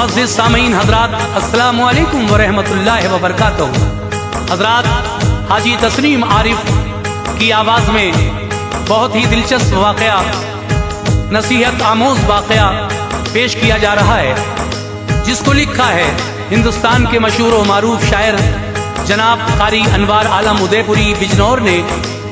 मुअज़्ज़िज़ सामीन हज़रात, अस्सलामु अलैकुम व रहमतुल्लाहि व बरकातहू। हज़रात, हाजी तस्नीम आरिफ की आवाज़ में बहुत ही दिलचस्प वाक़या, नसीहत आमोज़ वाक़या पेश किया जा रहा है, जिसको लिखा है हिंदुस्तान के मशहूर व मारूफ शायर जनाब कारी अनवार आलम उदयपुरी बिजनौर ने।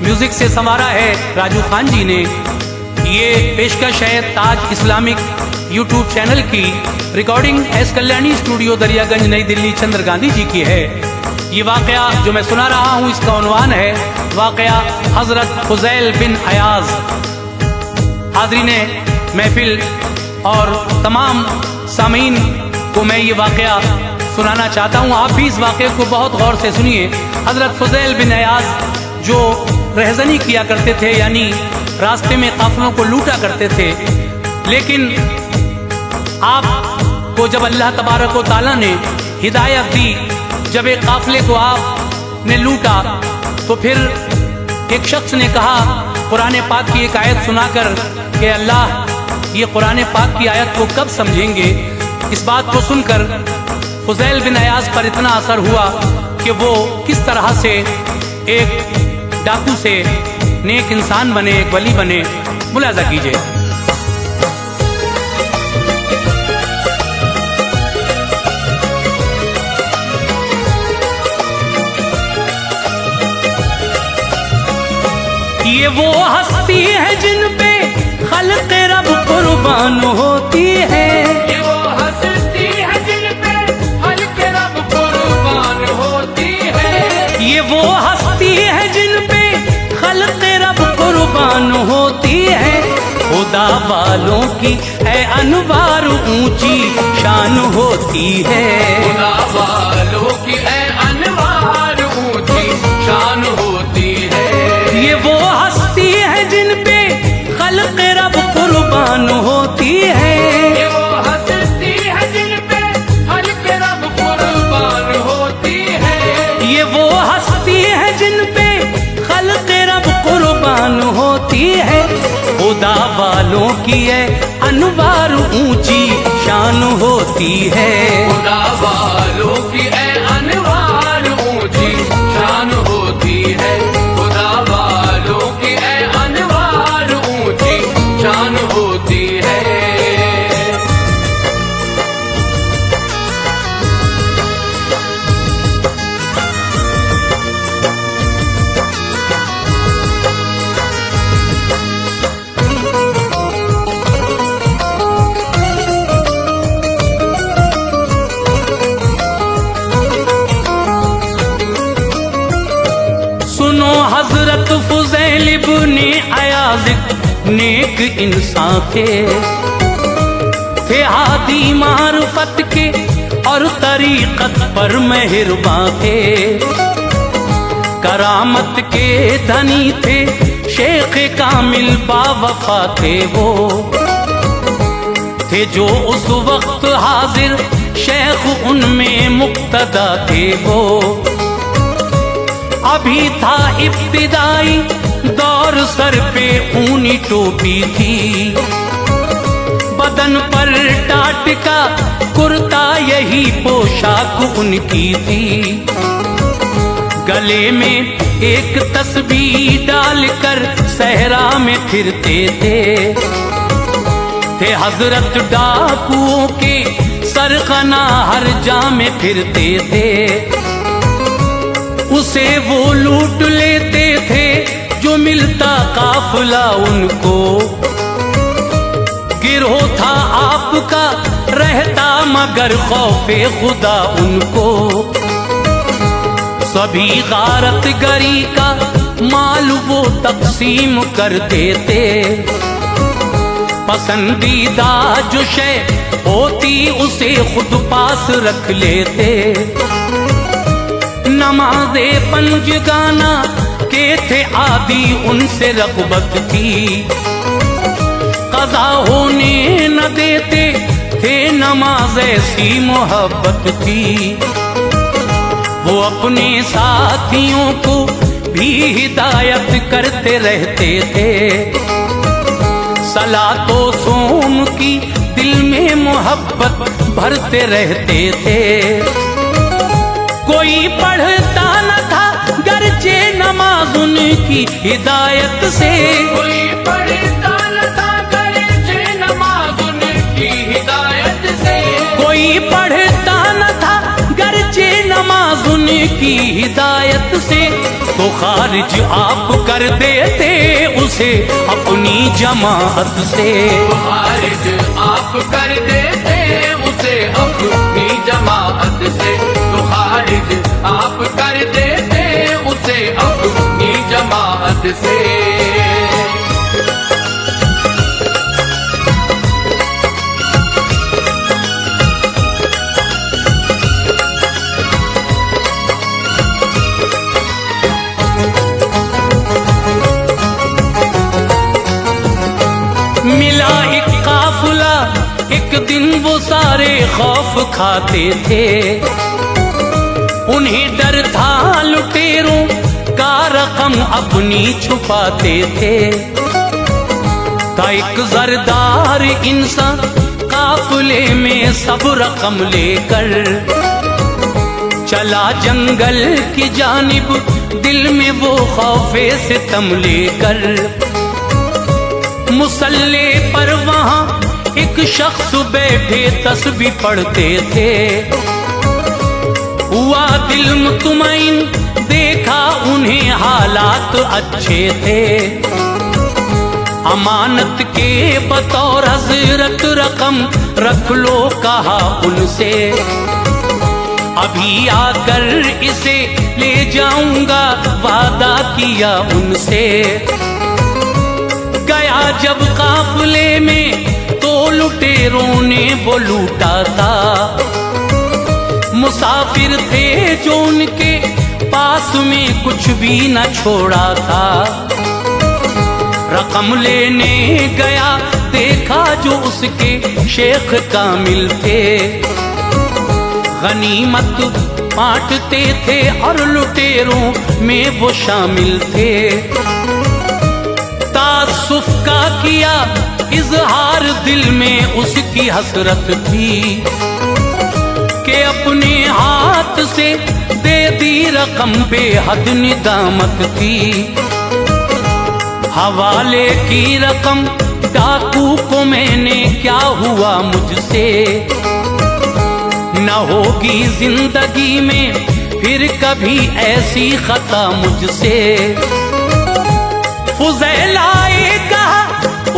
म्यूज़िक से संवारा है राजू खान जी ने। ये पेशकश है ताज इस्लामिक यूट्यूब चैनल की। Recording S Kalyani studio Daryaganj नई दिल्ली चंद्र गांधी जी की है। ये वाक़या जो मैं सुना रहा हूँ, इसका उन्वान है वाक़या हज़रत फुज़ैल बिन अयाज़। हाज़रीने महफिल और तमाम सामीन को मैं ये वाक़या सुनाना चाहता हूँ। आप भी इस वाक़े को बहुत गौर से सुनिए। हज़रत फुज़ैल बिन अयाज़ जो रहज़नी किया करते थे, यानी रास्ते में काफ़िलों को लूटा करते थे, लेकिन आपको जब अल्लाह तबारक व तआला ने हिदायत दी, जब एक काफ़िले को आपने लूटा, तो फिर एक शख्स ने कहा कुरान पाक की एक आयत सुनाकर कि अल्लाह, ये कुरान पाक की आयत को कब समझेंगे। इस बात को सुनकर फुज़ैल बिन अयाज़ पर इतना असर हुआ कि वो किस तरह से एक डाकू से नेक इंसान बने, एक वली बने। मुलाज़ा कीजिए। ये वो हस्ती है जिन पे खल्क़ रब कुर्बान होती है। ये वो हस्ती है जिन पे खल्क़ रब कुर्बान होती है। ये वो हस्ती है जिन पे खल्क़ रब कुर्बान होती है। खुदा वालों की है अनवार ऊंची शान होती है। खुदा वालों की है अनवार ऊंची शान होती है। ये वो हस्ती है जिन पे खल्क़ रब कुर्बान होती है। ये वो हस्ती है जिन पे खल्क़ रब कुर्बान होती है। ये वो हस्ती है जिन पे खल्क़ रब कुर्बान होती है। खुदा वालों की है अनवार ऊंची शान होती है। खुदा वालों की है अनवार ऊंची शान होती है। खुदा वालों की है अनवार ऊंची शान होती है। सुनो हजरत फुज़ैल इब्ने अयाज़ नेक इंसान थे हादी मारुफत के और तरीक़त पर मेहरबान थे। करामत के धनी थे, शेख कामिल बावफा थे वो थे जो उस वक्त हाजिर शेख उनमें मुक्तदा थे वो। अभी था इब्तिदाई दौर, सर पे ऊनी टोपी थी, बदन पर टाट का कुर्ता यही पोशाक उनकी थी। गले में एक तस्बीह डालकर सहरा में फिरते थे हजरत डाकुओं के सरखना हर जा में फिरते थे। उसे वो लूट लेते थे जो मिलता काफिला उनको। गिरोह था आपका रहता मगर खौफे खुदा उनको। सभी गारत गरी का माल वो तकसीम कर देते। पसंदीदा जो शै होती उसे खुद पास रख लेते। नमाज़े पंजगाना के थे आदि, उनसे रग़बत थी, क़ज़ा होने न देते थे, नमाज़ ऐसी मोहब्बत थी। वो अपने साथियों को भी हिदायत करते रहते थे। सलातो सोम की दिल में मोहब्बत भरते रहते थे। कोई पढ़ता न था गरचे नमाज उनकी हिदायत से, कोई पढ़ता न था गरचे नमाज उनकी हिदायत से, कोई पढ़ता न था गरचे नमाज उनकी हिदायत से। तो खारिज आप कर देते उसे अपनी जमात से, खारिज आप कर देते उसे अपनी जमात से, तो खारिज आप कर देते उसे अपनी जमात से। मिला एक काफिला एक दिन वो सारे खौफ खाते थे, उन्हें डर था लुटेरों का रकम अपनी छुपाते थे। था एक जरदार इंसान काफिले में सब रकम लेकर, चला जंगल की जानिब दिल में वो खौफे से तम लेकर। मुसल्ले पर वहां एक शख्स बैठे तस्बीह पढ़ते थे, हुआ दिल मुतमईन देखा उन्हें हालात अच्छे थे। अमानत के बतौर हजरत रकम रख लो कहा उनसे, अभी आकर इसे ले जाऊंगा वादा किया उनसे। गया जब काफिले में तो लुटेरों ने वो लूटा था, मुसाफिर थे जो उनके पास में कुछ भी न छोड़ा था। रकम लेने गया देखा जो उसके शेख कामिल थे, गनीमत बांटते थे और लुटेरों में वो शामिल थे। तासुफ का किया इजहार दिल में उसकी हसरत थी, कि अपने हाथ से दे दी रकम बेहद निदामत थी। हवाले की रकम डाकू को मैंने क्या हुआ मुझसे, न होगी जिंदगी में फिर कभी ऐसी खता मुझसे। फुज़ैलाए कहा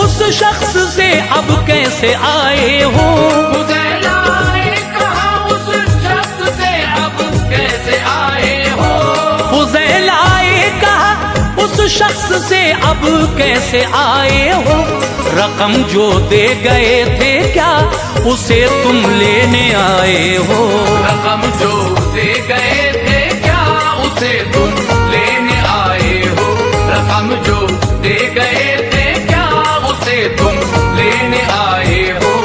उस शख्स से अब कैसे आए हो, फुज़ैलाए कहा उस शख्स से अब कैसे आए हो, फुज़ैलाए कहा उस शख्स से अब कैसे आए हो। रकम जो दे गए थे क्या उसे तुम लेने आए हो, रकम जो दे गए थे क्या उसे तुम लेने आए हो, रकम जो दे गए थे क्या उसे तुम लेने आए हो।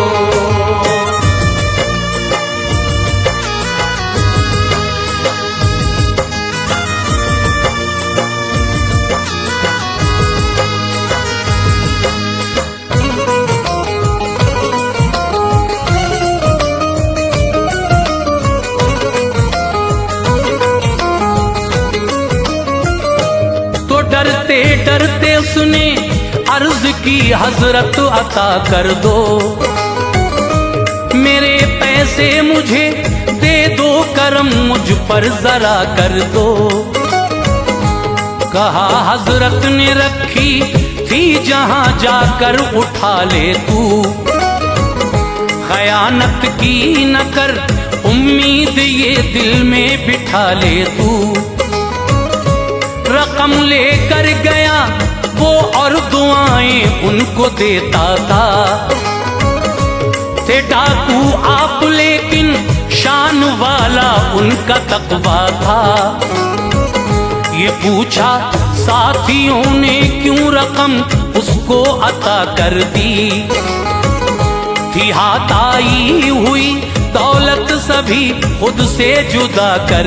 तो डरते डरते उसने अर्ज की हजरत अता कर दो, मेरे पैसे मुझे दे दो, करम मुझ पर जरा कर दो। कहा हजरत ने रखी थी जहां जाकर उठा ले तू, खयानत की न कर उम्मीद ये दिल में बिठा ले तू। रकम लेकर गया वो और दुआएं उनको देता था, थे डाकू आप लेकिन शान वाला उनका तकवा था। ये पूछा साथियों ने क्यों रकम उसको अता कर दी, थी हाथ आई हुई दौलत सभी खुद से जुदा कर